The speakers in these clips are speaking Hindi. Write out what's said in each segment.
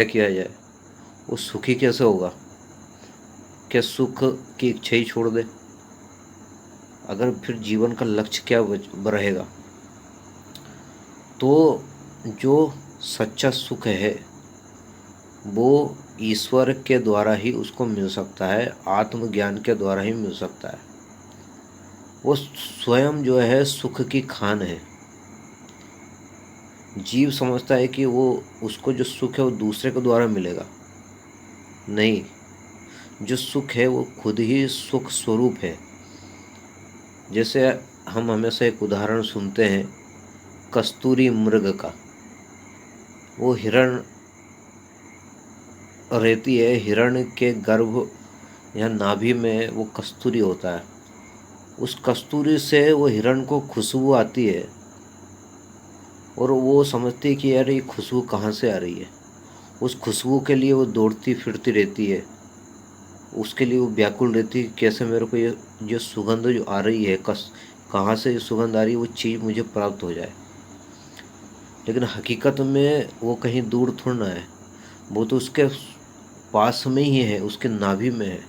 क्या किया जाए, वो सुखी कैसे होगा? क्या सुख की इच्छा ही छोड़ दे? अगर फिर जीवन का लक्ष्य क्या रहेगा? तो जो सच्चा सुख है वो ईश्वर के द्वारा ही उसको मिल सकता है, आत्मज्ञान के द्वारा ही मिल सकता है। वो स्वयं जो है सुख की खान है। जीव समझता है कि वो उसको जो सुख है वो दूसरे के द्वारा मिलेगा। नहीं, जो सुख है वो खुद ही सुख स्वरूप है। जैसे हम हमेशा एक उदाहरण सुनते हैं कस्तूरी मृग का। वो हिरण रहती है, हिरण के गर्भ या नाभि में वो कस्तूरी होता है। उस कस्तूरी से वो हिरण को खुशबू आती है और वो समझती है कि यार ये खुशबू कहाँ से आ रही है। उस खुशबू के लिए वो दौड़ती फिरती रहती है, उसके लिए वो व्याकुल रहती है कि कैसे मेरे को ये जो सुगंध जो आ रही है, कहाँ से ये सुगंध आ रही है, वो चीज़ मुझे प्राप्त हो जाए। लेकिन हकीकत में वो कहीं दूर थोड़ा ना है, वो तो उसके पास में ही है, उसके नाभि में है,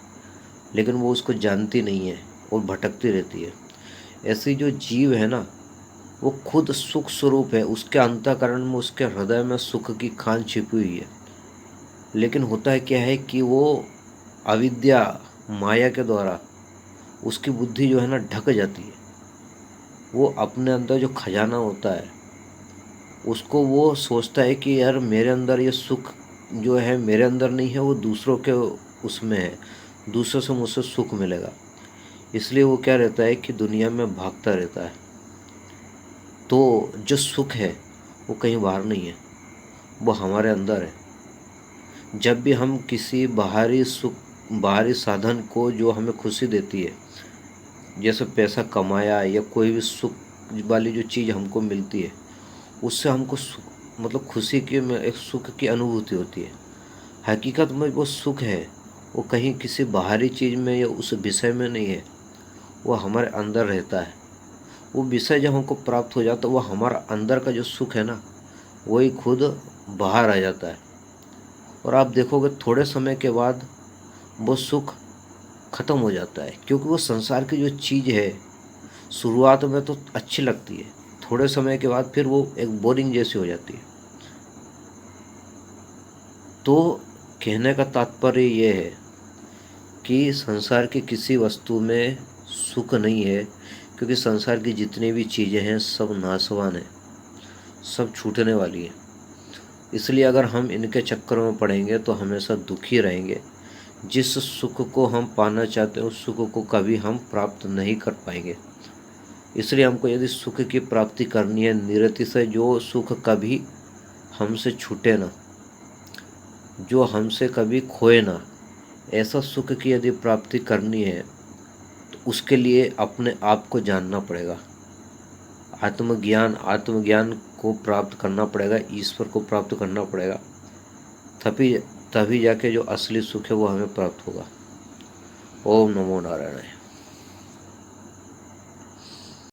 लेकिन वो उसको जानती नहीं है और भटकती रहती है। ऐसी जो जीव है ना, वो खुद सुख स्वरूप है। उसके अंतःकरण में, उसके हृदय में सुख की खान छिपी हुई है। लेकिन होता है क्या है कि वो अविद्या, माया के द्वारा उसकी बुद्धि जो है ना ढक जाती है। वो अपने अंदर जो खजाना होता है उसको वो सोचता है कि यार मेरे अंदर ये सुख जो है मेरे अंदर नहीं है, वो दूसरों के उसमें है, दूसरों से मुझसे सुख मिलेगा। इसलिए वो क्या रहता है कि दुनिया में भागता रहता है। तो जो सुख है वो कहीं बाहर नहीं है, वो हमारे अंदर है। जब भी हम किसी बाहरी सुख, बाहरी साधन को जो हमें खुशी देती है, जैसे पैसा कमाया या कोई भी सुख वाली जो चीज़ हमको मिलती है, उससे हमको मतलब खुशी की एक सुख की अनुभूति होती है। हकीकत में वो सुख है वो कहीं किसी बाहरी चीज़ में या उस विषय में नहीं है, वो हमारे अंदर रहता है। वो विषय जब हमको प्राप्त हो जाता है, वो हमारा अंदर का जो सुख है ना, वही खुद बाहर आ जाता है। और आप देखोगे थोड़े समय के बाद वो सुख खत्म हो जाता है, क्योंकि वो संसार की जो चीज़ है शुरुआत में तो अच्छी लगती है, थोड़े समय के बाद फिर वो एक बोरिंग जैसी हो जाती है। तो कहने का तात्पर्य ये है कि संसार की किसी वस्तु में सुख नहीं है, क्योंकि संसार की जितनी भी चीज़ें हैं सब नाशवान है, सब छूटने वाली है। इसलिए अगर हम इनके चक्करों में पड़ेंगे तो हमेशा दुखी रहेंगे। जिस सुख को हम पाना चाहते हैं उस सुख को कभी हम प्राप्त नहीं कर पाएंगे। इसलिए हमको यदि सुख की प्राप्ति करनी है निरति से, जो सुख कभी हमसे छूटे ना, जो हमसे कभी खोए ना, ऐसा सुख की यदि प्राप्ति करनी है तो उसके लिए अपने आप को जानना पड़ेगा। आत्मज्ञान को प्राप्त करना पड़ेगा, ईश्वर को प्राप्त करना पड़ेगा। तभी तभी जाके जो असली सुख है वो हमें प्राप्त होगा। ओम नमो नारायण।